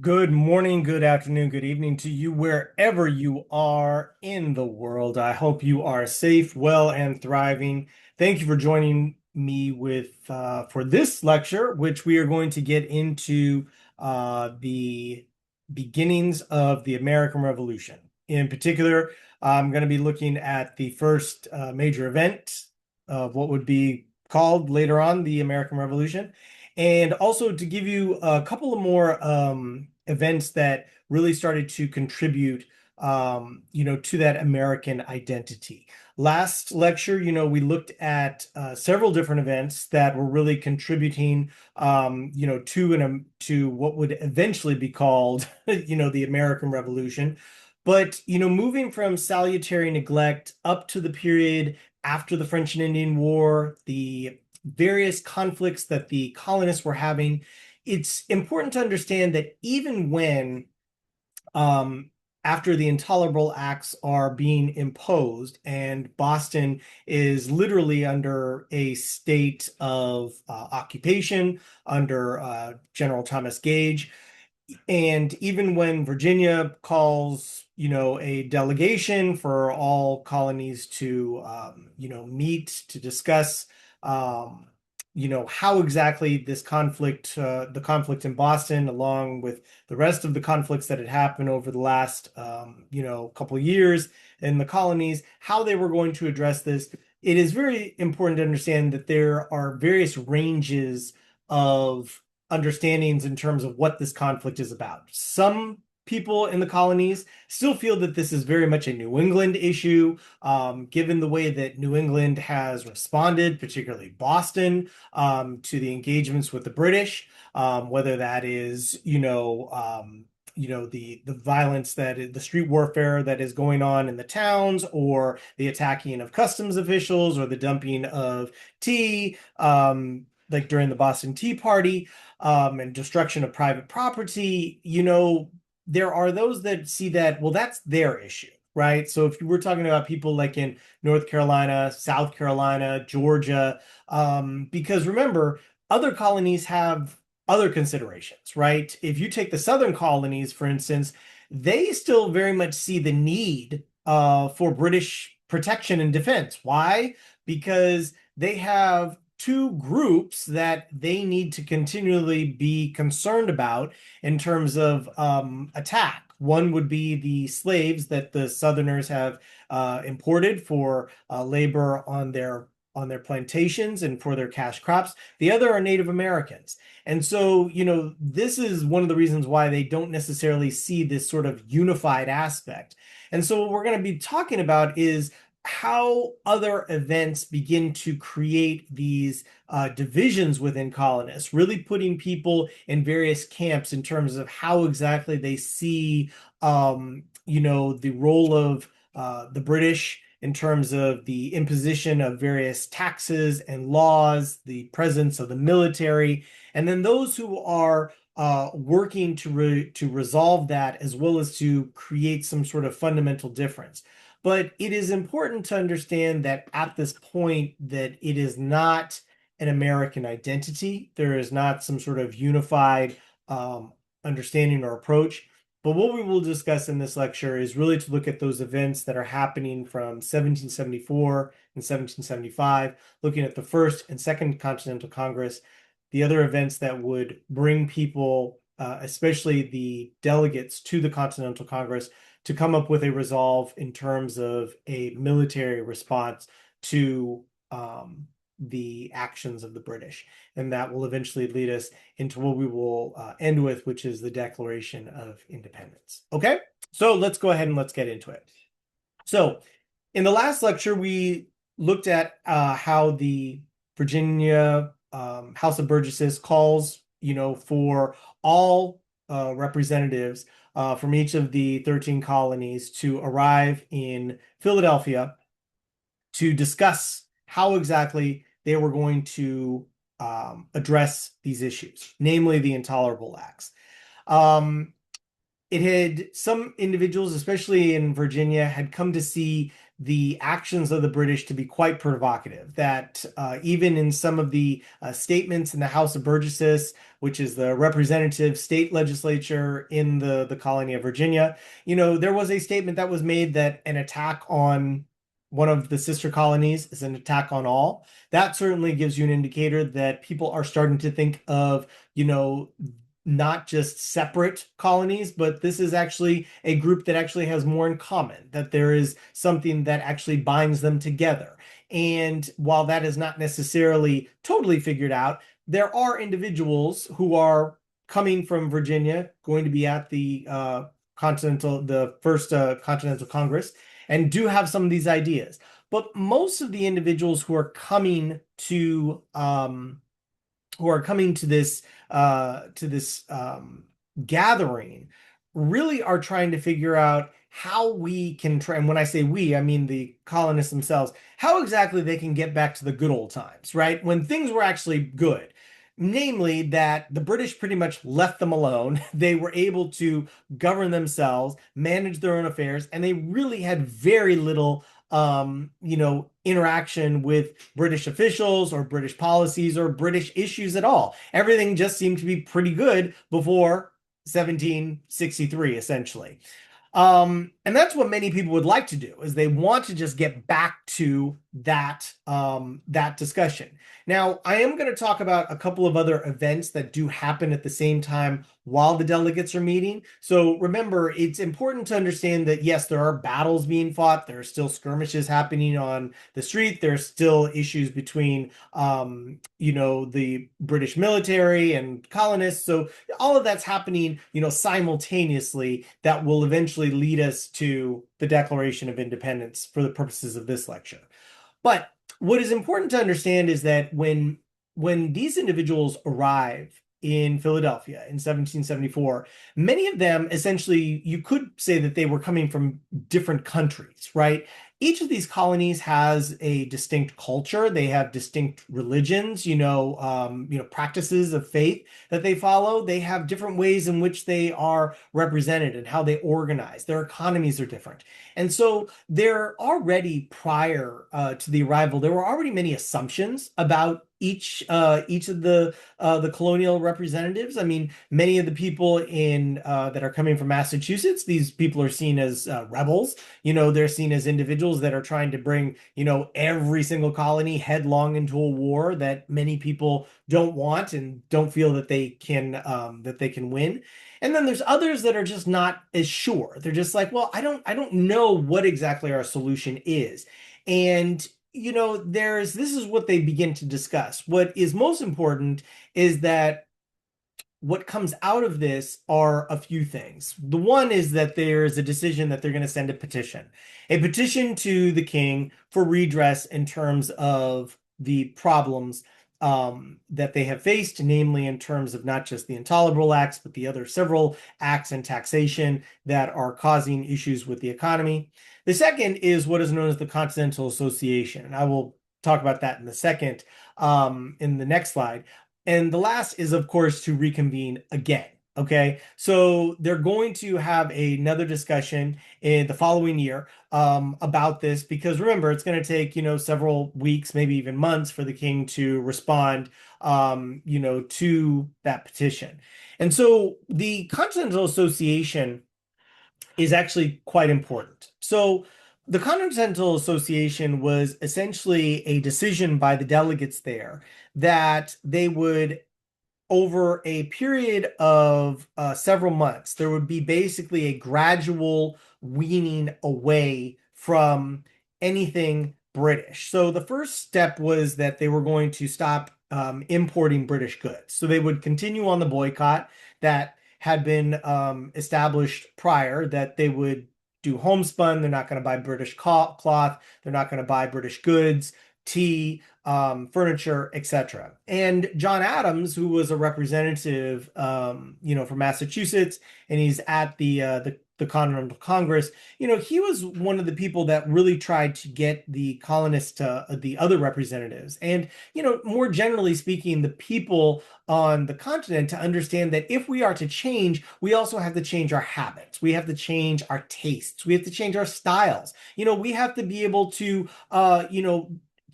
Good morning, good afternoon, good evening to you wherever you are in the world. I hope you are safe, well, and thriving. Thank you for joining me for this lecture, which we are going to get into the beginnings of the American Revolution. In particular, I'm going to be looking at the first major event of what would be called later on the American Revolution, and also to give you a couple of more events that really started to contribute, to that American identity. Last lecture, we looked at several different events that were really contributing, to what would eventually be called, the American Revolution. But, moving from salutary neglect up to the period after the French and Indian War, the various conflicts that the colonists were having, it's important to understand that even when, um, after the intolerable acts are being imposed and Boston is literally under a state of occupation under General Thomas Gage, and even when Virginia calls, a delegation for all colonies to, meet to discuss, um, how exactly the conflict in Boston, along with the rest of the conflicts that had happened over the last, couple of years in the colonies, how they were going to address this. It is very important to understand that there are various ranges of understandings in terms of what this conflict is about. Some people in the colonies still feel that this is very much a New England issue, given the way that New England has responded, particularly Boston, to the engagements with the British, whether that is, the violence the street warfare that is going on in the towns, or the attacking of customs officials, or the dumping of tea, like during the Boston Tea Party, and destruction of private property. There are those that see that, well, that's their issue, right? So if we're talking about people like in North Carolina, South Carolina, Georgia, because remember, other colonies have other considerations, right? If you take the Southern colonies, for instance, they still very much see the need for British protection and defense. Why? Because they have two groups that they need to continually be concerned about in terms of attack. One would be the slaves that the Southerners have imported for labor on their plantations and for their cash crops. The other are Native Americans. And so, this is one of the reasons why they don't necessarily see this sort of unified aspect. And so, what we're going to be talking about is how other events begin to create these divisions within colonists, really putting people in various camps in terms of how exactly they see, the role of the British in terms of the imposition of various taxes and laws, the presence of the military, and then those who are working to resolve that, as well as to create some sort of fundamental difference. But it is important to understand that at this point that it is not an American identity. There is not some sort of unified understanding or approach. But what we will discuss in this lecture is really to look at those events that are happening from 1774 and 1775, looking at the First and Second Continental Congress, the other events that would bring people, especially the delegates to the Continental Congress, to come up with a resolve in terms of a military response to the actions of the British. And that will eventually lead us into what we will end with, which is the Declaration of Independence. Okay, so let's go ahead and let's get into it. So in the last lecture, we looked at how the Virginia House of Burgesses calls, for all representatives from each of the 13 colonies to arrive in Philadelphia to discuss how exactly they were going to address these issues, namely the intolerable acts. Um, it had some individuals, especially in Virginia, had come to see the actions of the British to be quite provocative. That even in some of the statements in the House of Burgesses, which is the representative state legislature in the colony of Virginia, there was a statement that was made that an attack on one of the sister colonies is an attack on all. That certainly gives you an indicator that people are starting to think of, you know, not just separate colonies, but this is actually a group that actually has more in common, that there is something that actually binds them together. And while that is not necessarily totally figured out, there are individuals who are coming from Virginia, going to be at the first Continental Congress, and do have some of these ideas. But most of the individuals who are coming to this gathering really are trying to figure out how we can try, and when I say we, I mean the colonists themselves, how exactly they can get back to the good old times, right? When things were actually good. Namely, that the British pretty much left them alone. They were able to govern themselves, manage their own affairs, and they really had very little interaction with British officials or British policies or British issues at all. Everything just seemed to be pretty good before 1763, essentially. And that's what many people would like to do, is they want to just get back to that discussion. Now, I am going to talk about a couple of other events that do happen at the same time while the delegates are meeting. So remember, it's important to understand that yes, there are battles being fought. There are still skirmishes happening on the street. There's still issues between, the British military and colonists. So all of that's happening, simultaneously, that will eventually lead us to the Declaration of Independence for the purposes of this lecture. But what is important to understand is that when these individuals arrive in Philadelphia in 1774, many of them essentially, you could say that they were coming from different countries, right? Each of these colonies has a distinct culture. They have distinct religions, practices of faith that they follow. They have different ways in which they are represented and how they organize. Their economies are different. And so there already, prior to the arrival, there were already many assumptions about each of the colonial representatives. I mean, many of the people that are coming from Massachusetts, these people are seen as rebels. They're seen as individuals that are trying to bring, every single colony headlong into a war that many people don't want and don't feel that they can win. And then there's others that are just not as sure. They're just like, well, I don't know what exactly our solution is. And this is what they begin to discuss. What is most important is that what comes out of this are a few things. The one is that there's a decision that they're going to send a petition to the king for redress in terms of the problems that they have faced, namely in terms of not just the intolerable acts, but the other several acts in taxation that are causing issues with the economy. The second is what is known as the Continental Association, and I will talk about that in a second in the next slide. And the last is, of course, to reconvene again. Okay, so they're going to have another discussion in the following year about this, because remember, it's going to take, several weeks, maybe even months for the king to respond, to that petition. And so the Continental Association is actually quite important. So the Continental Association was essentially a decision by the delegates there that they would, over a period of several months, there would be basically a gradual weaning away from anything British. So the first step was that they were going to stop importing British goods. So they would continue on the boycott that had been established prior, that they would do homespun. They're not going to buy British cloth. They're not going to buy British goods, tea, furniture, etc. And John Adams, who was a representative, from Massachusetts, and he's at the the Continental Congress, he was one of the people that really tried to get the colonists to the other representatives and, more generally speaking, the people on the continent to understand that if we are to change, we also have to change our habits. We have to change our tastes. We have to change our styles. We have to be able to,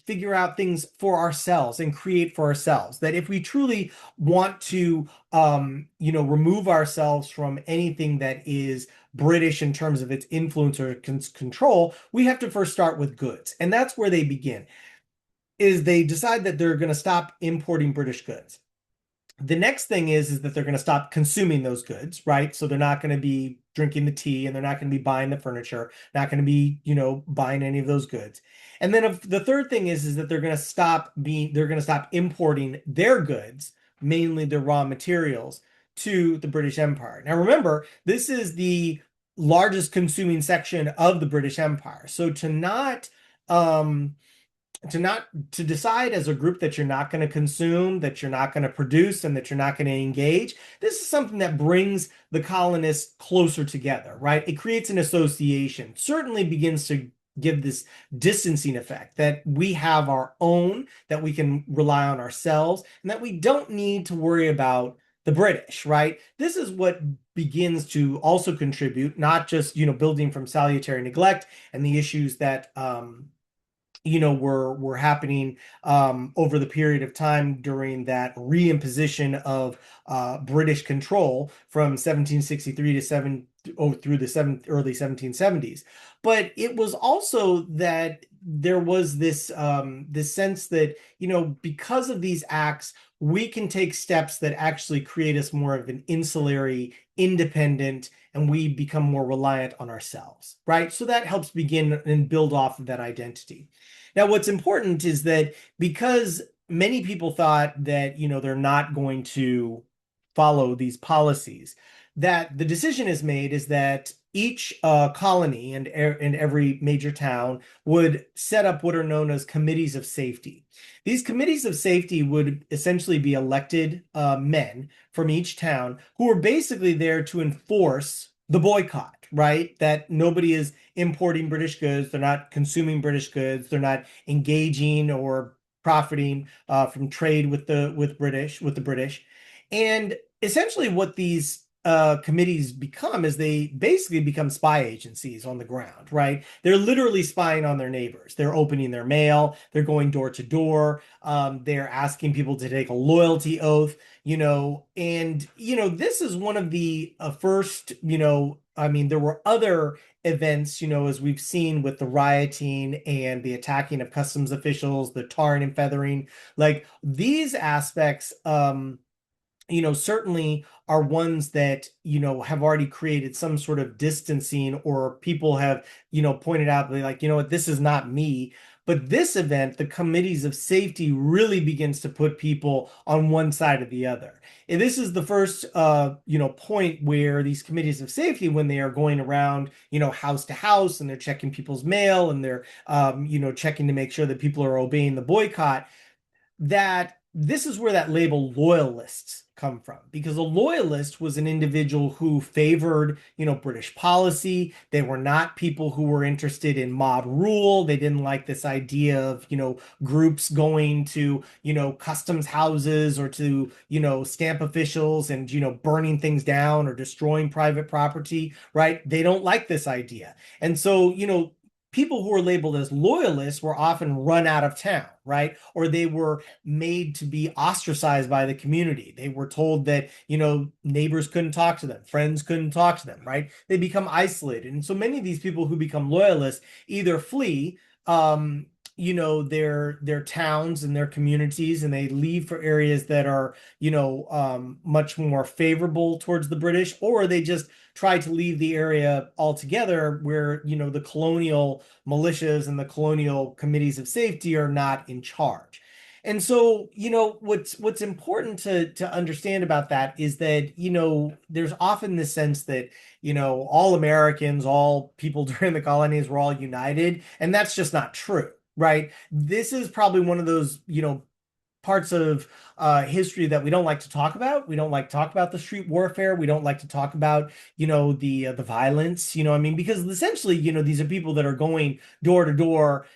figure out things for ourselves and create for ourselves. That if we truly want to, remove ourselves from anything that is British in terms of its influence or control, we have to first start with goods. And that's where they begin, is they decide that they're going to stop importing British goods. The next thing is that they're going to stop consuming those goods, right? So they're not going to be drinking the tea and they're not going to be buying the furniture, not going to be, buying any of those goods. And then the third thing is that they're going to stop importing their goods, mainly their raw materials, to the British Empire. Now remember, this is the largest consuming section of the British Empire. So um to decide as a group that you're not going to consume, that you're not going to produce, and that you're not going to engage, this is something that brings the colonists closer together, right? It creates an association, certainly begins to give this distancing effect that we have our own, that we can rely on ourselves, and that we don't need to worry about the British, right? This is what begins to also contribute, not just, building from salutary neglect and the issues that, were happening over the period of time during that reimposition of British control from 1763 to through the early 1770s. But it was also that there was this sense that, because of these acts, we can take steps that actually create us more of an insulary, independent, and we become more reliant on ourselves, right? So that helps begin and build off of that identity. Now, what's important is that because many people thought that, they're not going to follow these policies, that the decision is made is that each colony and in every major town would set up what are known as committees of safety. These committees of safety would essentially be elected men from each town who are basically there to enforce the boycott, right? That nobody is importing British goods, they're not consuming British goods, they're not engaging or profiting from trade with the British. And essentially what these committees become is they basically become spy agencies on the ground, right? They're literally spying on their neighbors. They're opening their mail, they're going door to door, they're asking people to take a loyalty oath, and this is one of the first, I mean, there were other events, as we've seen with the rioting and the attacking of customs officials, the tarring and feathering, like these aspects, certainly are ones that, have already created some sort of distancing, or people have, pointed out, they're like, what, this is not me. But this event, the committees of safety, really begins to put people on one side or the other. And this is the first, point where these committees of safety, when they are going around, house to house, and they're checking people's mail, and they're, checking to make sure that people are obeying the boycott, that this is where that label loyalists come from, because a loyalist was an individual who favored, British policy. They were not people who were interested in mob rule. They didn't like this idea of, groups going to, customs houses or to, stamp officials and, burning things down or destroying private property, right? They don't like this idea. And so, people who were labeled as loyalists were often run out of town, right? Or they were made to be ostracized by the community. They were told that, neighbors couldn't talk to them, friends couldn't talk to them, right? They become isolated. And so many of these people who become loyalists either flee, their towns and their communities, and they leave for areas that are, much more favorable towards the British, or they just try to leave the area altogether where, the colonial militias and the colonial committees of safety are not in charge. And so, what's important to understand about that is that, there's often this sense that, all Americans, all people during the colonies were all united, and that's just not true, right? This is probably one of those, parts of history that we don't like to talk about. We don't like to talk about the street warfare. We don't like to talk about, the violence, I mean, because essentially, these are people that are going door to door,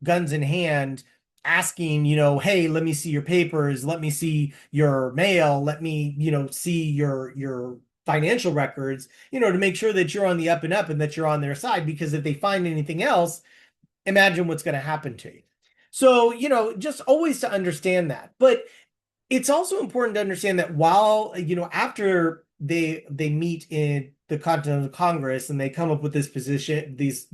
guns in hand, asking, hey, let me see your papers, let me see your mail, let me, see your financial records, to make sure that you're on the up and up and that you're on their side. Because if they find anything else, imagine what's going to happen to you. So, just always to understand that. But it's also important to understand that while, after they meet in the Continental Congress and they come up with this position, this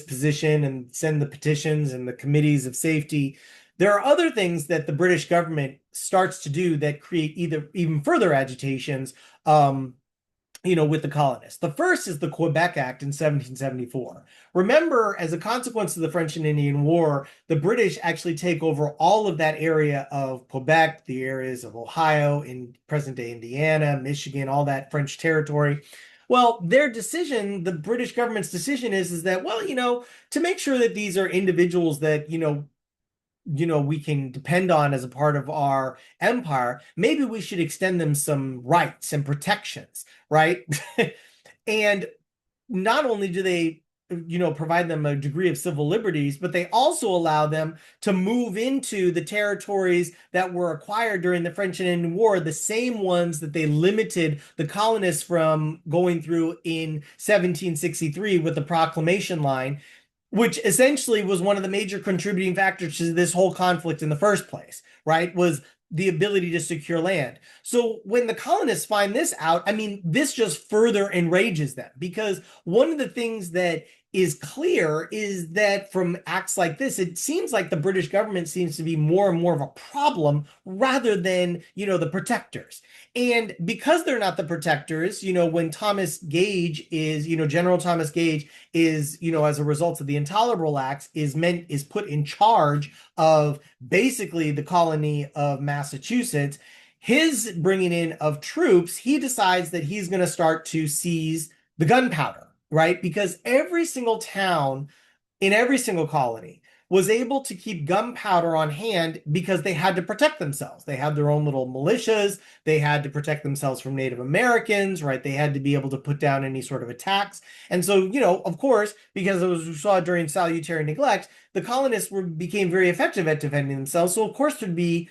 position and send the petitions and the committees of safety, there are other things that the British government starts to do that create even further agitations. With the colonists. The first is the Quebec Act in 1774. Remember, as a consequence of the French and Indian War, the British actually take over all of that area of Quebec, the areas of Ohio, in present-day Indiana, Michigan, all that French territory. Well, their decision, the British government's decision is that, well, to make sure that these are individuals that, we can depend on as a part of our empire, maybe we should extend them some rights and protections, right? And not only do they, provide them a degree of civil liberties, but they also allow them to move into the territories that were acquired during the French and Indian War, the same ones that they limited the colonists from going through in 1763 with the Proclamation Line, which essentially was one of the major contributing factors to this whole conflict in the first place, right? Was the ability to secure land. So when the colonists find this out, I mean, this just further enrages them, because one of the things that is clear is that from acts like this, it seems like the British government seems to be more and more of a problem rather than, the protectors. And because they're not the protectors, when Thomas Gage is, General Thomas Gage is, as a result of the Intolerable Acts, is put in charge of basically the colony of Massachusetts, his bringing in of troops, he decides that he's going to start to seize the gunpowder, right? Because every single town in every single colony was able to keep gunpowder on hand because they had to protect themselves. They had their own little militias. They had to protect themselves from Native Americans, right? They had to be able to put down any sort of attacks. And so, of course, because as we saw during salutary neglect, the colonists became very effective at defending themselves. So, of course, there'd be,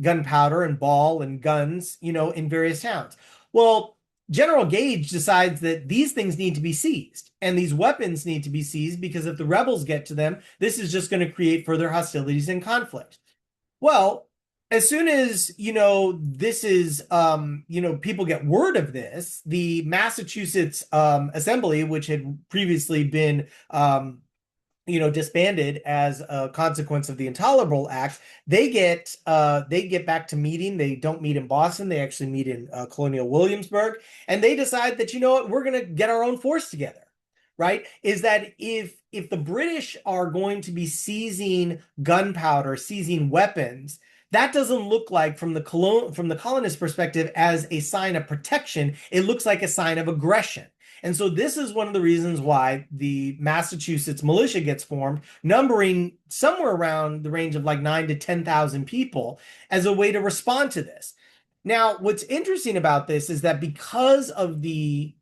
gunpowder and ball and guns, in various towns. Well, General Gage decides that these things need to be seized and these weapons need to be seized, because if the rebels get to them, this is just going to create further hostilities and conflict. Well, as soon as, this is, people get word of this, the Massachusetts Assembly, which had previously been, disbanded as a consequence of the Intolerable Act, they get back to meeting. They don't meet in Boston. They actually meet in Colonial Williamsburg, and they decide that, we're going to get our own force together, right? Is that if the British are going to be seizing gunpowder, seizing weapons, that doesn't look like, from the colonist perspective, as a sign of protection. It looks like a sign of aggression. And so this is one of the reasons why the Massachusetts militia gets formed, numbering somewhere around the range of like 9,000 to 10,000 people, as a way to respond to this. Now, what's interesting about this is that because of the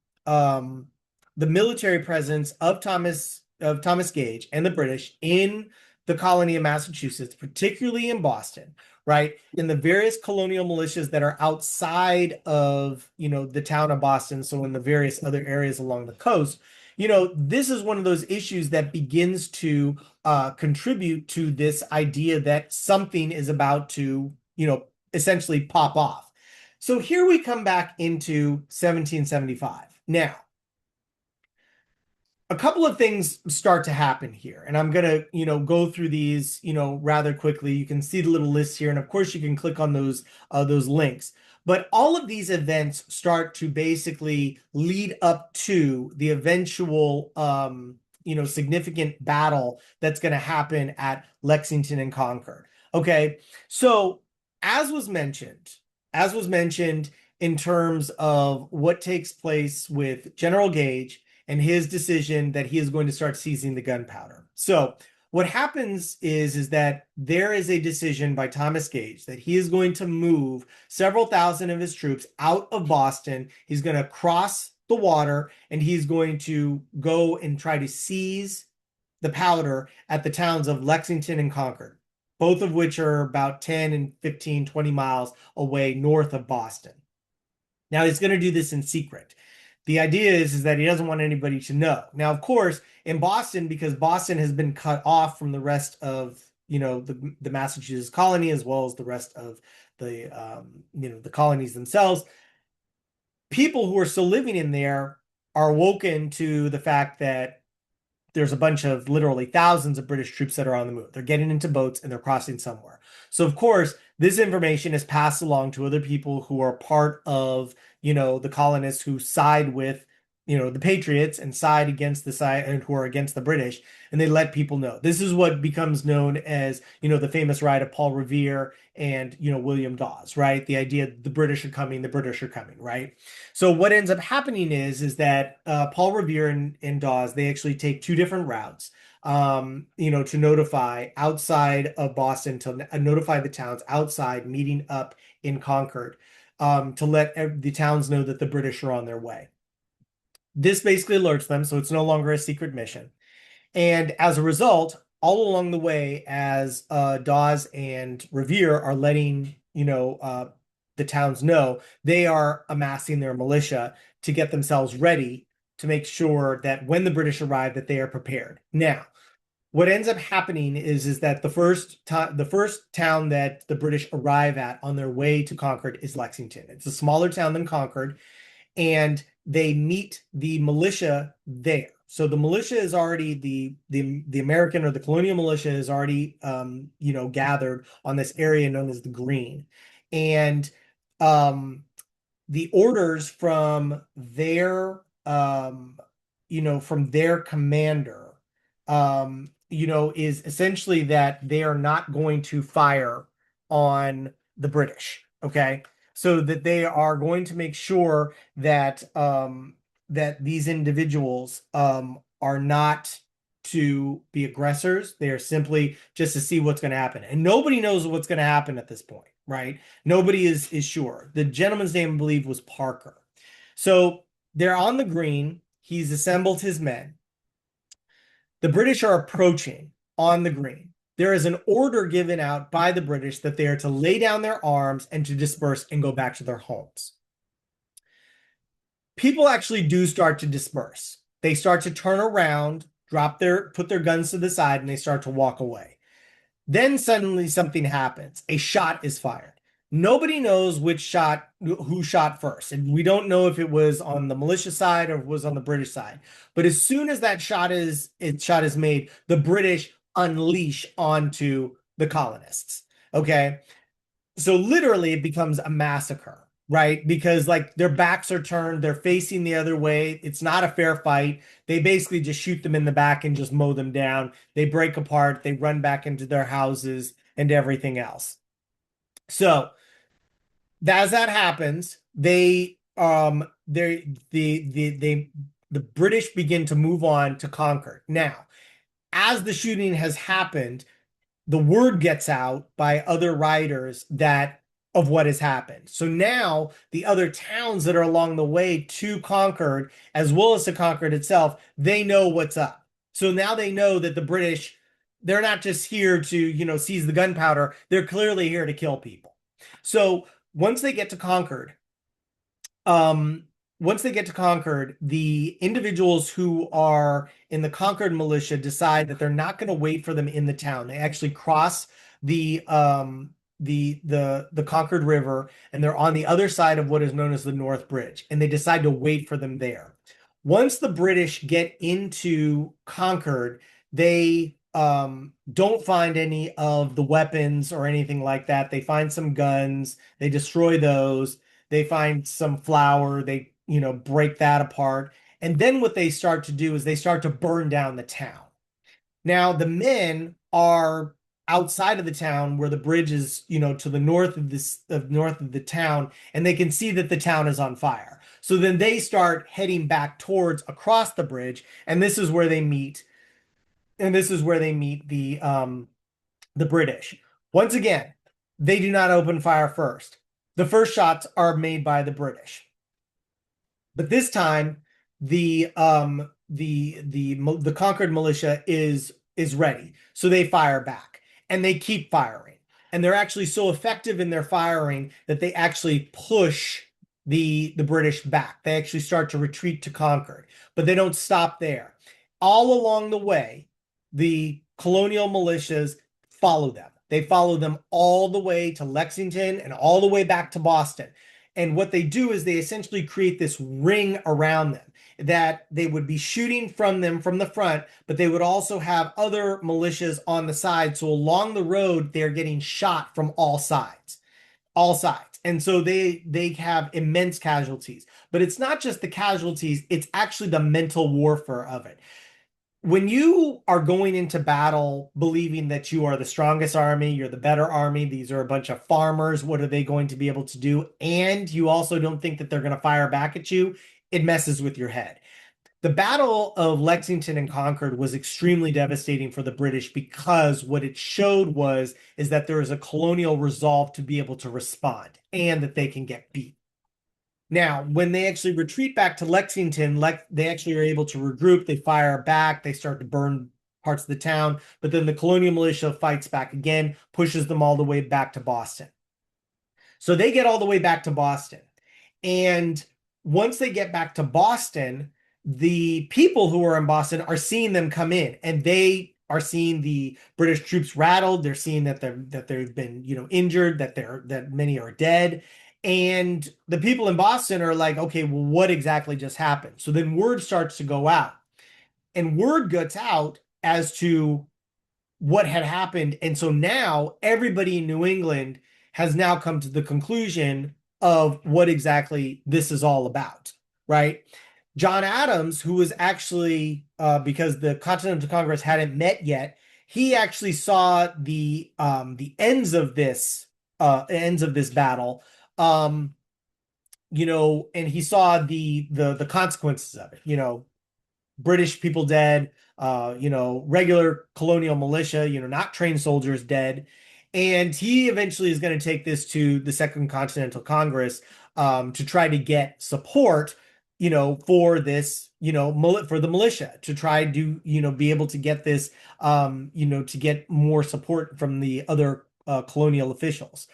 military presence of Thomas Gage and the British in the colony of Massachusetts, particularly in Boston, right, in the various colonial militias that are outside of, the town of Boston, so in the various other areas along the coast, this is one of those issues that begins to contribute to this idea that something is about to, essentially pop off. So here we come back into 1775. Now, a couple of things start to happen here, and I'm going to, go through these, rather quickly. You can see the little list here, and of course you can click on those links. But all of these events start to basically lead up to the eventual, significant battle that's going to happen at Lexington and Concord. Okay, so as was mentioned in terms of what takes place with General Gage and his decision that he is going to start seizing the gunpowder. So what happens is that there is a decision by Thomas Gage that he is going to move several thousand of his troops out of Boston. He's going to cross the water and he's going to go and try to seize the powder at the towns of Lexington and Concord, both of which are about 10 and 15, 20 miles away north of Boston. Now he's going to do this in secret. The idea is that he doesn't want anybody to know. Now, of course, in Boston, because Boston has been cut off from the rest of, the Massachusetts colony, as well as the rest of the colonies themselves, people who are still living in there are awoken to the fact that there's a bunch of literally thousands of British troops that are on the move. They're getting into boats and they're crossing somewhere. So, of course, this information is passed along to other people who are part of, the colonists who side with, the Patriots and side against the side and who are against the British. And they let people know. This is what becomes known as, the famous ride of Paul Revere and, William Dawes, right? The idea the British are coming, right? So what ends up happening is that Paul Revere and Dawes, they actually take two different routes, to notify outside of Boston, to notify the towns outside meeting up in Concord, to let the towns know that the British are on their way. This basically alerts them, so it's no longer a secret mission. And as a result, all along the way, as Dawes and Revere are letting the towns know, they are amassing their militia to get themselves ready to make sure that when the British arrive, that they are prepared. Now, what ends up happening is that the first town that the British arrive at on their way to Concord is Lexington. It's a smaller town than Concord, and they meet the militia there. So the militia is already the American or the colonial militia is already gathered on this area known as the Green, and the orders from their commander, is essentially that they are not going to fire on the British. Okay. So that they are going to make sure that that these individuals are not to be aggressors. They are simply just to see what's going to happen. And nobody knows what's going to happen at this point, right? Nobody is sure. The gentleman's name, I believe, was Parker. So they're on the Green. He's assembled his men. The British are approaching on the Green. There is an order given out by the British that they are to lay down their arms and to disperse and go back to their homes. People actually do start to disperse. They start to turn around, put their guns to the side, and they start to walk away. Then suddenly something happens. A shot is fired. Nobody knows who shot first. And we don't know if it was on the militia side or was on the British side. But as soon as that shot is made, the British unleash onto the colonists. Okay. So literally it becomes a massacre, right? Because like their backs are turned, they're facing the other way. It's not a fair fight. They basically just shoot them in the back and just mow them down. They break apart, they run back into their houses and everything else. So as that happens, the British begin to move on to Concord. Now, as the shooting has happened, the word gets out by other writers of what has happened. So now the other towns that are along the way to Concord, as well as to Concord itself, they know what's up. So now they know that the British, they're not just here to, seize the gunpowder. They're clearly here to kill people. So once they get to Concord, the individuals who are in the Concord militia decide that they're not going to wait for them in the town. They actually cross the Concord River, and they're on the other side of what is known as the North Bridge, and they decide to wait for them there. Once the British get into Concord, they don't find any of the weapons or anything like that. They find some guns, they destroy those. They find some flour, they break that apart. And then what they start to do is they start to burn down the town. Now, the men are outside of the town where the bridge is, to the north of the town, and they can see that the town is on fire. So then they start heading back towards across the bridge, and this is where they meet and this is where they meet the British. Once again, they do not open fire first. The first shots are made by the British. But this time, the conquered militia is ready, so they fire back and they keep firing, and they're actually so effective in their firing that they actually push the British back. They actually start to retreat to Concord, but they don't stop there. All along the way, the colonial militias follow them. They follow them all the way to Lexington and all the way back to Boston. And what they do is they essentially create this ring around them that they would be shooting from them from the front, but they would also have other militias on the side. So along the road, they're getting shot from all sides, all sides. And so they have immense casualties. But it's not just the casualties, it's actually the mental warfare of it. When you are going into battle believing that you are the strongest army, you're the better army, these are a bunch of farmers, what are they going to be able to do? And you also don't think that they're going to fire back at you, it messes with your head. The Battle of Lexington and Concord was extremely devastating for the British because what it showed is that there is a colonial resolve to be able to respond and that they can get beat. Now, when they actually retreat back to Lexington, they actually are able to regroup. They fire back. They start to burn parts of the town. But then the colonial militia fights back again, pushes them all the way back to Boston. So they get all the way back to Boston. And once they get back to Boston, the people who are in Boston are seeing them come in, and they are seeing the British troops rattled. They're seeing that they've been, injured, that many are dead. And the people in Boston are like, okay, well, what exactly just happened? So then word starts to go out, and word gets out as to what had happened. And so now everybody in New England has now come to the conclusion of what exactly this is all about, right? John Adams, who was actually, because the Continental Congress hadn't met yet, he actually saw the ends of this battle, um, and he saw the consequences of it. British people dead, regular colonial militia, not trained soldiers dead. And he eventually is going to take this to the Second Continental Congress, to try to get support, for this, for the militia, to try to, be able to get this, to get more support from the other colonial officials.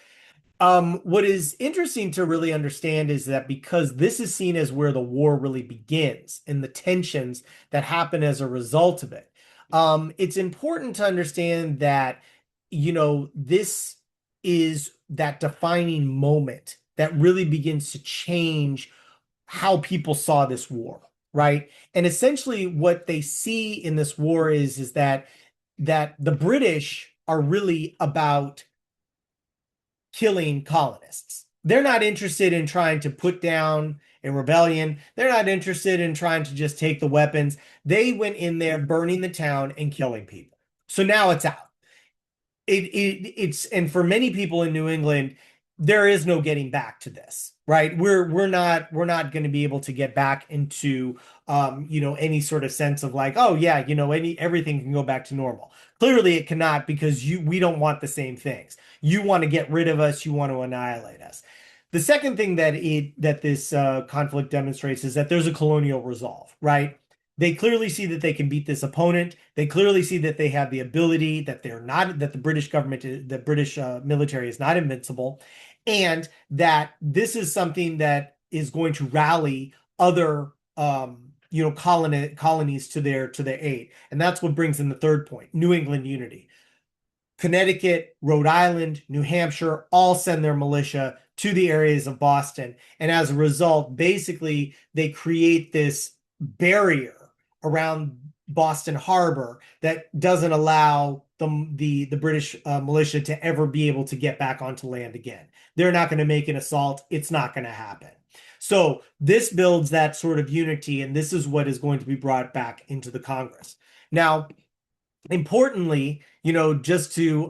What is interesting to really understand is that because this is seen as where the war really begins and the tensions that happen as a result of it, it's important to understand that, this is that defining moment that really begins to change how people saw this war, right? And essentially what they see in this war is that the British are really about killing colonists. They're not interested in trying to put down a rebellion. They're not interested in trying to just take the weapons. They went in there burning the town and killing people. So now it's out. It's and for many people in New England, there is no getting back to this, right? We're not going to be able to get back into any sort of sense of like, oh yeah, everything can go back to normal. Clearly it cannot, because we don't want the same things. You want to get rid of us, you want to annihilate us. The second thing that this conflict demonstrates is that there's a colonial resolve, right? They clearly see that they can beat this opponent. They clearly see that they have the ability, that the British government, the British military is not invincible, and that this is something that is going to rally other, colonies to their aid. And that's what brings in the third point: New England unity. Connecticut, Rhode Island, New Hampshire all send their militia to the areas of Boston. And as a result, basically, they create this barrier around Boston Harbor that doesn't allow the British militia to ever be able to get back onto land again. They're not going to make an assault. It's not going to happen. So this builds that sort of unity, and this is what is going to be brought back into the Congress. Now, importantly, just to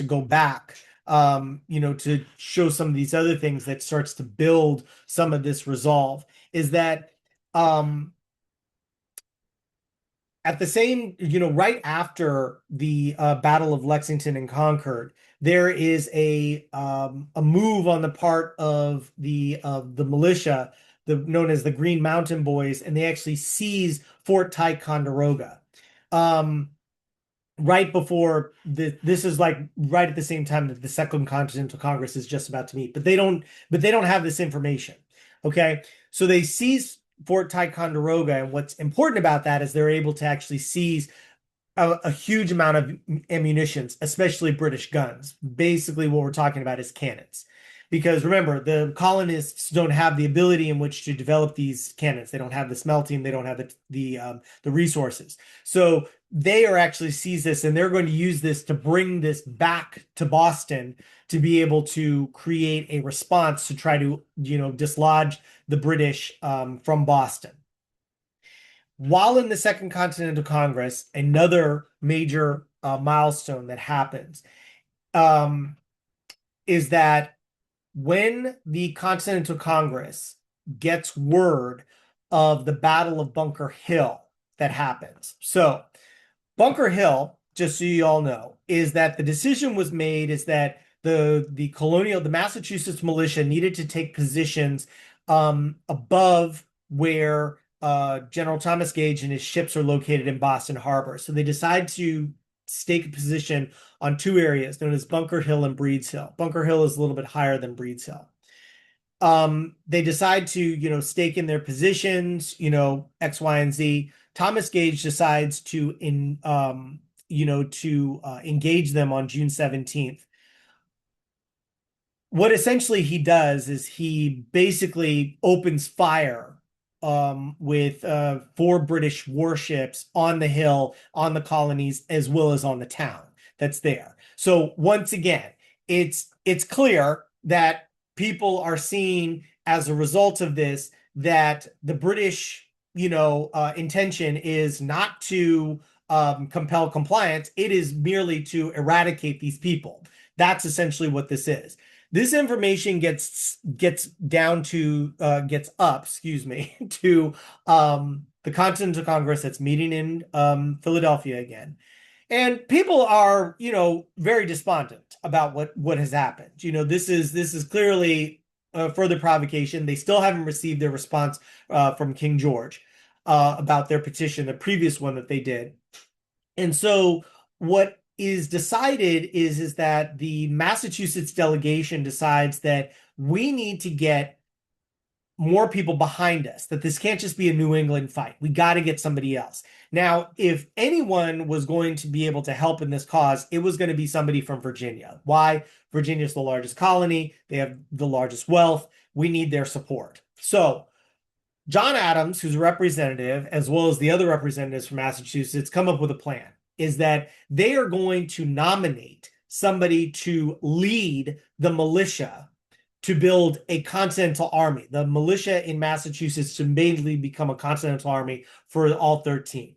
go back, to show some of these other things that starts to build some of this resolve, is that at the same, right after the Battle of Lexington and Concord, there is a move on the part of the militia, known as the Green Mountain Boys, and they actually seize Fort Ticonderoga. Um, right before this is like right at the same time that the Second Continental Congress is just about to meet, but they don't have this information. Okay, so they seize Fort Ticonderoga, and what's important about that is they're able to actually seize a huge amount of ammunitions, especially British guns. Basically, what we're talking about is cannons. Because remember, the colonists don't have the ability in which to develop these cannons. They don't have the smelting. They don't have the resources. So they are actually seize this, and they're going to use this to bring this back to Boston to be able to create a response to try to dislodge the British from Boston. While in the Second Continental Congress, another major milestone that happens um, is that when the Continental Congress gets word of the Battle of Bunker Hill that happens. So, Bunker Hill, just so you all know, is that the decision was made is that the Massachusetts militia needed to take positions above where General Thomas Gage and his ships are located in Boston Harbor. So they decide to stake a position on two areas known as Bunker Hill and Breeds Hill. Bunker Hill is a little bit higher than Breeds Hill. They decide to, stake in their positions, X, Y, and Z. Thomas Gage decides to engage them on June 17th. What essentially he does is he basically opens fire with four British warships on the hill, on the colonies, as well as on the town that's there. So once again, it's clear that people are seeing as a result of this that the British, intention is not to compel compliance. It is merely to eradicate these people. That's essentially what this is. This information gets up, excuse me, to the Continental Congress that's meeting in Philadelphia again. And people are, very despondent about what has happened. This is clearly a further provocation. They still haven't received their response from King George about their petition, the previous one that they did. And so what is decided is that the Massachusetts delegation decides that we need to get more people behind us, that this can't just be a New England fight. We got to get somebody else. Now, if anyone was going to be able to help in this cause, it was going to be somebody from Virginia. Why? Virginia's the largest colony. They have the largest wealth. We need their support. So John Adams, who's a representative, as well as the other representatives from Massachusetts, come up with a plan, is that they are going to nominate somebody to lead the militia to build a continental army. The militia in Massachusetts to mainly become a continental army for all 13.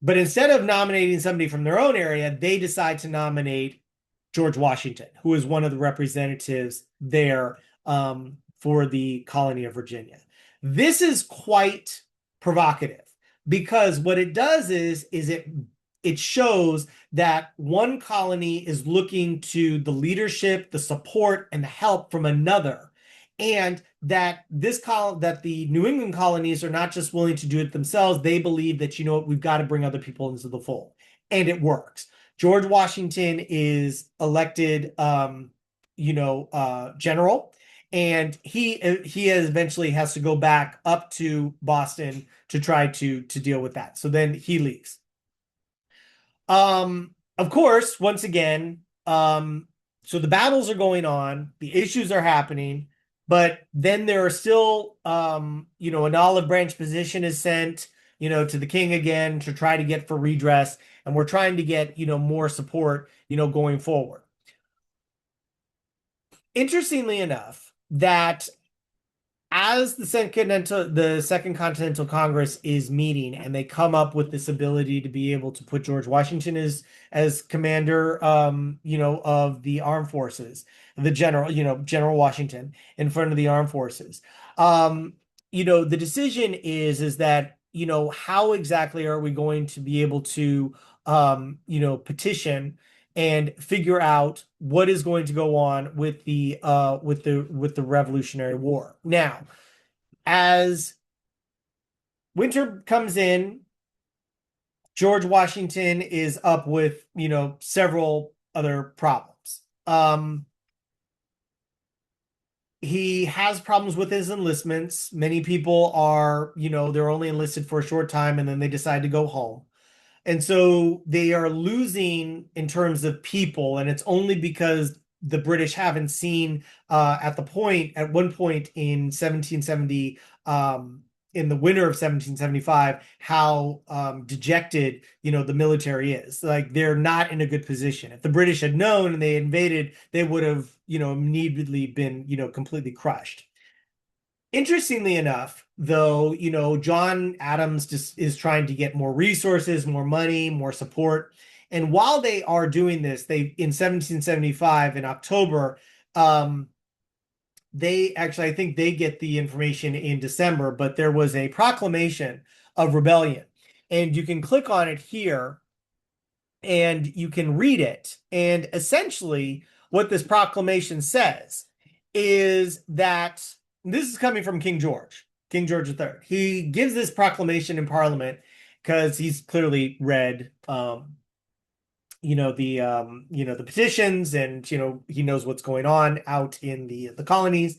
But instead of nominating somebody from their own area, they decide to nominate George Washington, who is one of the representatives there for the colony of Virginia. This is quite provocative because what it does is it shows that one colony is looking to the leadership, the support, and the help from another, and that that the New England colonies are not just willing to do it themselves. They believe that, we've got to bring other people into the fold, and it works. George Washington is elected, general, and he eventually has to go back up to Boston to try to deal with that. So then he leaves. Of course, once again, so the battles are going on, the issues are happening, but then there are still, an olive branch position is sent, to the king again to try to get for redress, and we're trying to get, more support, going forward. Interestingly enough, that as the Second Continental Congress is meeting and they come up with this ability to be able to put George Washington as commander, of the armed forces, the General Washington in front of the armed forces. The decision is that, how exactly are we going to be able to, petition and figure out what is going to go on with the Revolutionary War. Now, as winter comes in, George Washington is up with, several other problems. He has problems with his enlistments. Many people are, they're only enlisted for a short time and then they decide to go home. And so they are losing in terms of people, and it's only because the British haven't seen at one point in 1770, in the winter of 1775, how dejected, the military is. Like they're not in a good position. If the British had known and they invaded, they would have, immediately been, completely crushed. Interestingly enough, though, John Adams just is trying to get more resources, more money, more support. And while they are doing this, they in 1775 in October, they actually, I think they get the information in December, but there was a proclamation of rebellion. And you can click on it here and you can read it. And essentially, what this proclamation says is that this is coming from King George III. He gives this proclamation in Parliament because he's clearly read, the petitions, and he knows what's going on out in the colonies,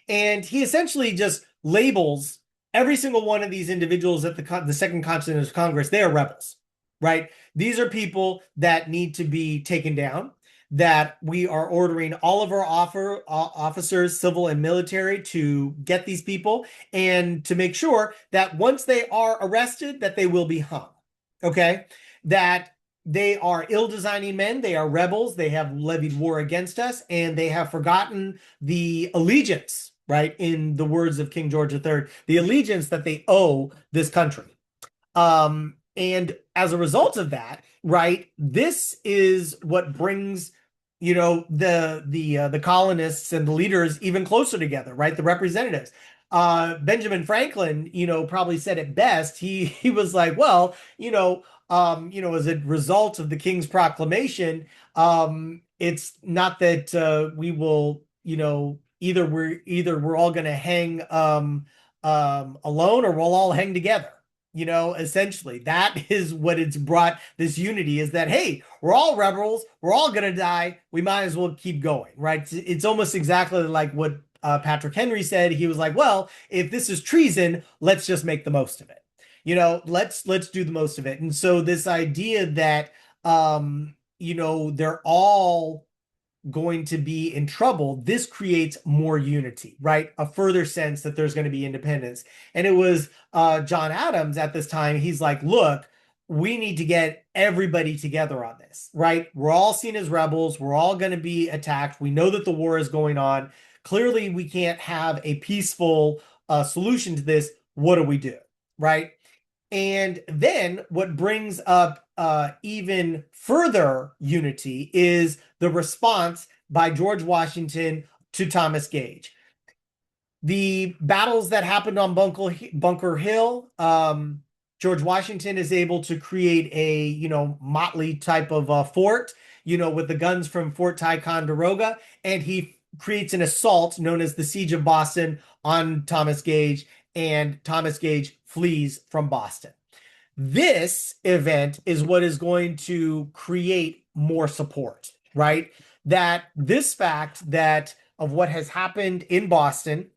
and he essentially just labels every single one of these individuals at the Second Continental Congress. They are rebels, right? These are people that need to be taken down. That we are ordering all of our officers, civil and military, to get these people and to make sure that once they are arrested, that they will be hung. Okay, that they are ill-designing men. They are rebels. They have levied war against us, and they have forgotten the allegiance, right? In the words of King George III, the allegiance that they owe this country. And as a result of that, right, this is what brings, the colonists and the leaders even closer together, right? The representatives. Benjamin Franklin, probably said it best. He was like, well, as a result of the King's proclamation, it's not that we will, either we're all going to hang alone, or we'll all hang together. Essentially, that is what it's brought this unity, is that, hey, we're all rebels, we're all going to die, we might as well keep going, right? It's almost exactly like what Patrick Henry said. He was like, well, if this is treason, let's just make the most of it. Let's do the most of it. And so this idea that they're all going to be in trouble, this creates more unity, right? A further sense that there's going to be independence. And it was John Adams at this time. He's like, look, we need to get everybody together on this, right? We're all seen as rebels. We're all going to be attacked. We know that the war is going on. Clearly, we can't have a peaceful solution to this. What do we do, right? And then what brings up even further unity is the response by George Washington to Thomas Gage. The battles that happened on Bunker Hill, George Washington is able to create a, motley type of fort, with the guns from Fort Ticonderoga, and he creates an assault known as the Siege of Boston on Thomas Gage, and Thomas Gage flees from Boston. This event is what is going to create more support, right? That this fact that of what has happened in Boston,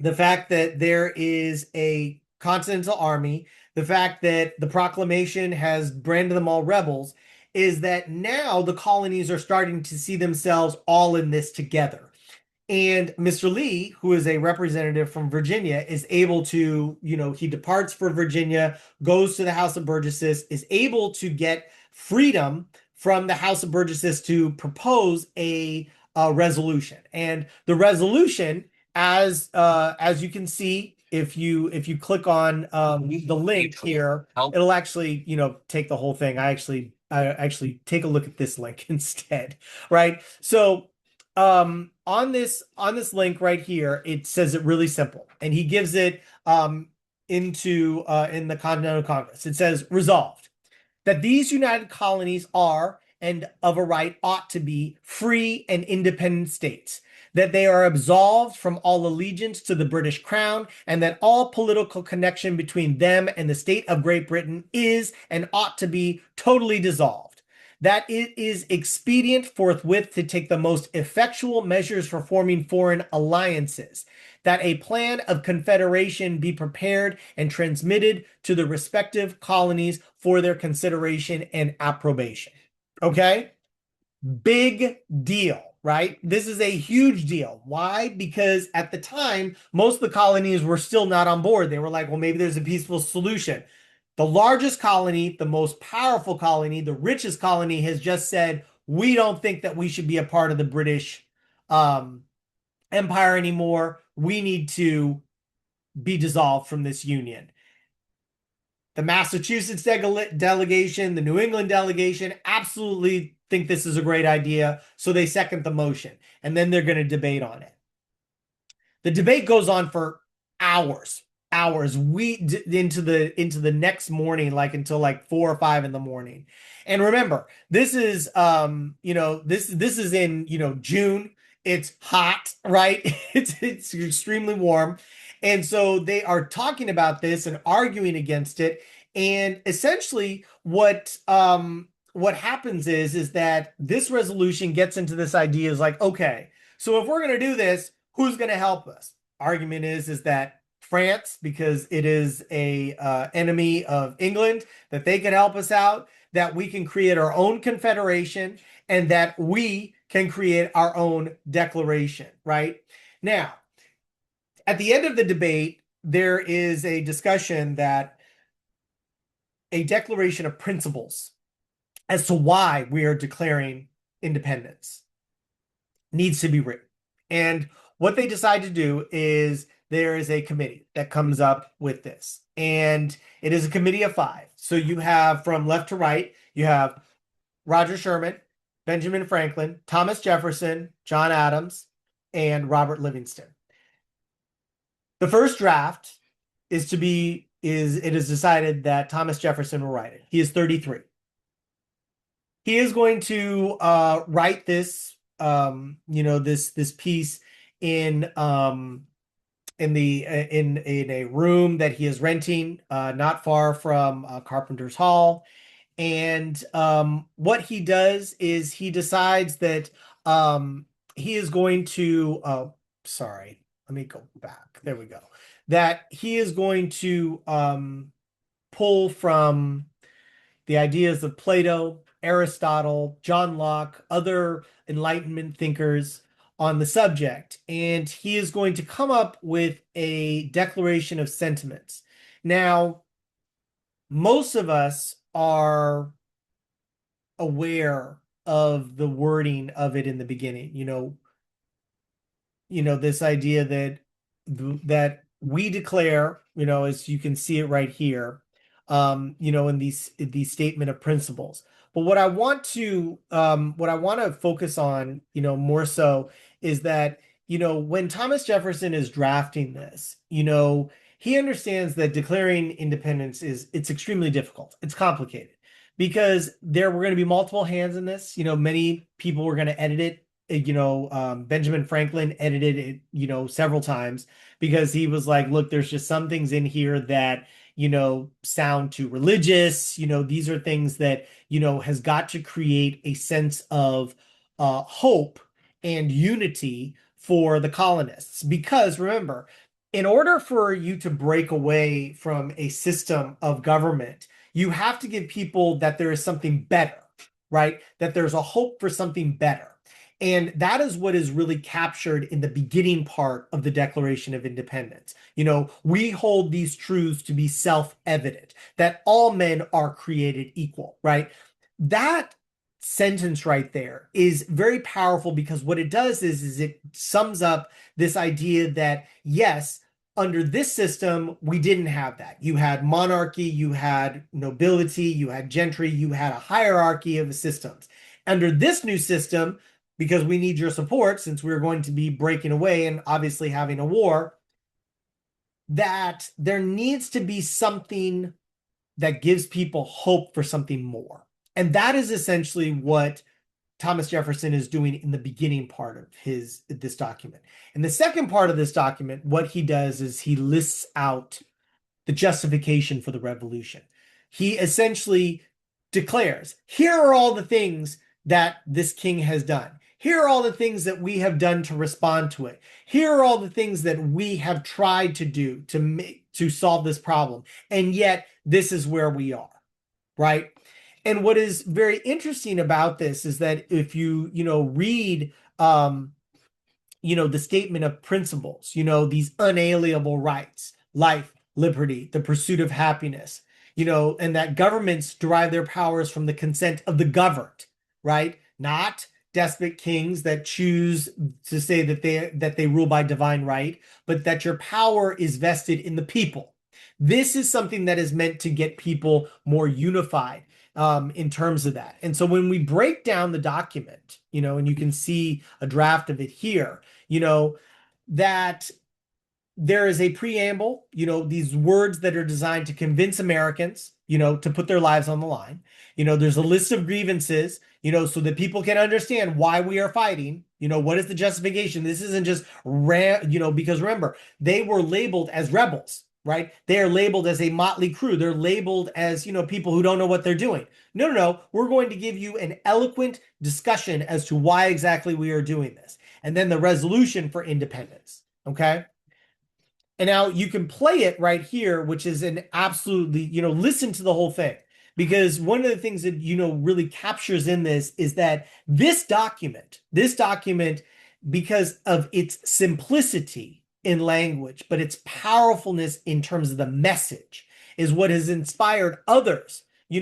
the fact that there is a Continental Army, the fact that the proclamation has branded them all rebels, is that now the colonies are starting to see themselves all in this together. And Mr. Lee, who is a representative from Virginia, is able to, he departs for Virginia, goes to the House of Burgesses, is able to get freedom from the House of Burgesses to propose a resolution. And the resolution, as you can see, if you click on the link here, it'll actually, take the whole thing. I actually take a look at this link instead, right? So on this link right here, it says it really simple, and he gives it in the Continental Congress. It says, resolved that these united colonies are and of a right ought to be free and independent states, that they are absolved from all allegiance to the British crown, and that all political connection between them and the state of Great Britain is and ought to be totally dissolved, that it is expedient forthwith to take the most effectual measures for forming foreign alliances, that a plan of confederation be prepared and transmitted to the respective colonies for their consideration and approbation. Okay? Big deal, right? This is a huge deal. Why? Because at the time, most of the colonies were still not on board. They were like, well, maybe there's a peaceful solution. The largest colony, the most powerful colony, the richest colony has just said, we don't think that we should be a part of the British Empire anymore. We need to be dissolved from this union. The Massachusetts delegation, the New England delegation absolutely think this is a great idea. So they second the motion, and then they're going to debate on it. The debate goes on for hours, into the next morning, like until like 4 or 5 in the morning. And remember, this is this is in June. It's hot, right? It's extremely warm. And so they are talking about this and arguing against it. And essentially what happens is that this resolution gets into this idea is like, okay, so if we're going to do this, who's going to help us? Argument is that France, because it is a enemy of England, that they can help us out, that we can create our own confederation, and that we can create our own declaration, right? Now, at the end of the debate, there is a discussion that a declaration of principles as to why we are declaring independence needs to be written. And what they decide to do is there is a committee that comes up with this. And it is a committee of 5. So you have from left to right, you have Roger Sherman, Benjamin Franklin, Thomas Jefferson, John Adams, and Robert Livingston. The first draft it is decided that Thomas Jefferson will write it. He is 33. He is going to write this this piece in a room that he is renting not far from Carpenter's Hall. And what he does is he decides that he is going to sorry, let me go back. There we go. That he is going to pull from the ideas of Plato, Aristotle, John Locke, other Enlightenment thinkers on the subject. And he is going to come up with a declaration of sentiments. Now, most of us are aware of the wording of it in the beginning. This idea that we declare, as you can see it right here, in these statement of principles. But what I want to focus on, more so is that, when Thomas Jefferson is drafting this, he understands that declaring independence it's extremely difficult. It's complicated because there were going to be multiple hands in this. Many people were going to edit it. Benjamin Franklin edited it, several times because he was like, look, there's just some things in here that, sound too religious. These are things that, has got to create a sense of hope and unity for the colonists. Because remember, in order for you to break away from a system of government, you have to give people that there is something better, right? That there's a hope for something better. And that is what is really captured in the beginning part of the Declaration of Independence. We hold these truths to be self-evident, that all men are created equal, right? That sentence right there is very powerful because what it does is it sums up this idea that, yes, under this system, we didn't have that. You had monarchy, you had nobility, you had gentry, you had a hierarchy of systems. Under this new system, because we need your support since we're going to be breaking away and obviously having a war, that there needs to be something that gives people hope for something more. And that is essentially what Thomas Jefferson is doing in the beginning part of this document. In the second part of this document, what he does is he lists out the justification for the revolution. He essentially declares, here are all the things that this king has done. Here are all the things that we have done to respond to it. Here are all the things that we have tried to do to solve this problem. And yet this is where we are, right? And what is very interesting about this is that if you read the statement of principles, these unalienable rights, life, liberty, the pursuit of happiness, and that governments derive their powers from the consent of the governed, right? Not despot kings that choose to say that they rule by divine right, but that your power is vested in the people. This is something that is meant to get people more unified in terms of that. And so when we break down the document, and you can see a draft of it here, that there is a preamble, these words that are designed to convince Americans, to put their lives on the line. There's a list of grievances, so that people can understand why we are fighting. What is the justification? This isn't just, because remember, they were labeled as rebels, right? They are labeled as a motley crew. They're labeled as, people who don't know what they're doing. No. We're going to give you an eloquent discussion as to why exactly we are doing this. And then the resolution for independence. Okay. And now you can play it right here, which is an absolutely, listen to the whole thing. Because one of the things that, really captures in this is that this document, because of its simplicity in language, but its powerfulness in terms of the message, is what has inspired others. And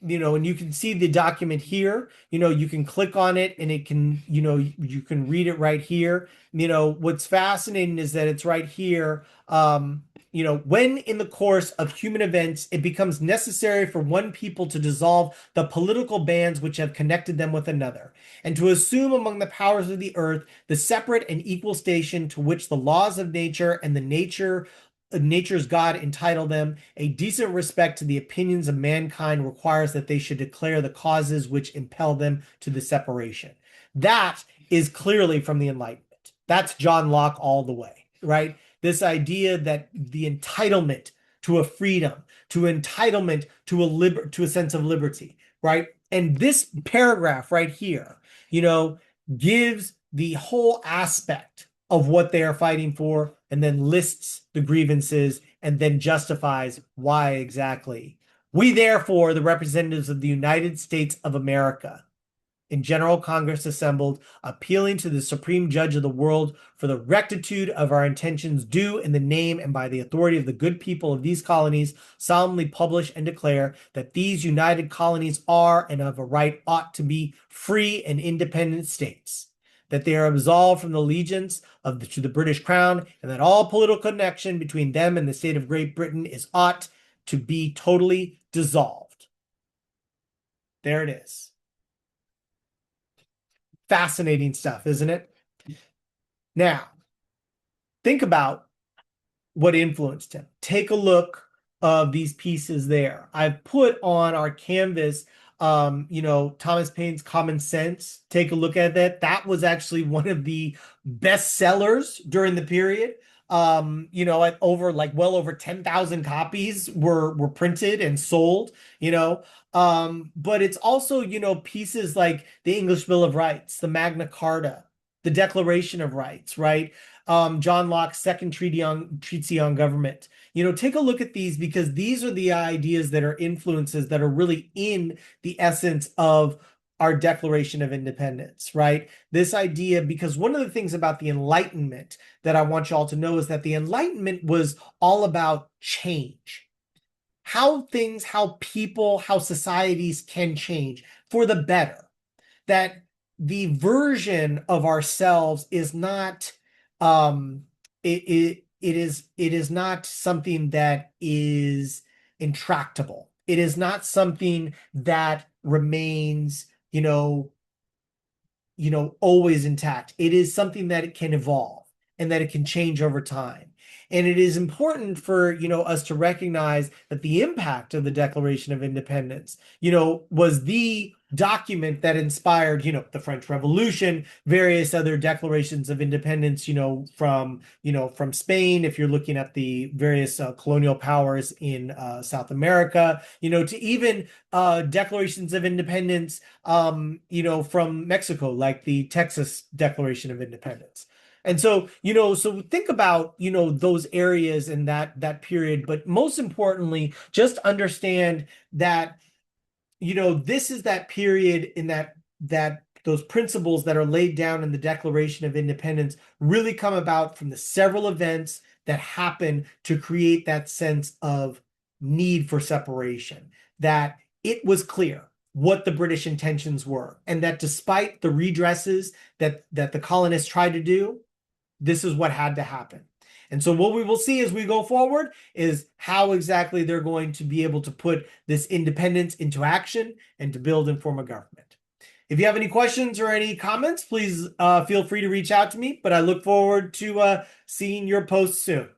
you can see the document here. You can click on it and it can, you can read it right here. What's fascinating is that it's right here. When in the course of human events, it becomes necessary for one people to dissolve the political bands which have connected them with another, and to assume among the powers of the earth the separate and equal station to which the laws of nature and the nature's God entitle them, a decent respect to the opinions of mankind requires that they should declare the causes which impel them to the separation. That is clearly from the Enlightenment. That's John Locke all the way, right? This idea that the entitlement to a freedom, to entitlement to a sense of liberty, right? And this paragraph right here, gives the whole aspect of what they are fighting for, and then lists the grievances, and then justifies why exactly. We, therefore, the representatives of the United States of America, in General Congress assembled, appealing to the Supreme Judge of the world for the rectitude of our intentions, do in the name and by the authority of the good people of these colonies, solemnly publish and declare that these united colonies are, and of a right ought to be, free and independent states, that they are absolved from the allegiance to the British Crown, and that all political connection between them and the state of Great Britain is ought to be totally dissolved. There it is. Fascinating stuff, isn't it? Now, think about what influenced him. Take a look of these pieces there. I've put on our canvas, Thomas Paine's Common Sense. Take a look at that. That was actually one of the best sellers during the period. At well over 10,000 copies were printed and sold, but it's also, pieces like the English Bill of Rights, the Magna Carta, the Declaration of Rights, right? John Locke's second treatise on government. Take a look at these, because these are the ideas that are influences that are really in the essence of our Declaration of Independence, right? This idea, because one of the things about the Enlightenment that I want you all to know is that the Enlightenment was all about change. How people, how societies can change for the better. That the version of ourselves is not it is not something that is intractable. It is not something that remains, always intact. It is something that it can evolve and that it can change over time. And it is important for, us to recognize that the impact of the Declaration of Independence, was the document that inspired, the French Revolution, various other declarations of independence, from Spain, if you're looking at the various colonial powers in South America, to even declarations of independence, from Mexico, like the Texas Declaration of Independence. And so, so think about, those areas in that period, but most importantly, just understand that, this is that period in that those principles that are laid down in the Declaration of Independence really come about from the several events that happen to create that sense of need for separation, that it was clear what the British intentions were, and that despite the redresses that the colonists tried to do, this is what had to happen. And so what we will see as we go forward is how exactly they're going to be able to put this independence into action and to build and form a government. If you have any questions or any comments, please feel free to reach out to me, but I look forward to seeing your posts soon.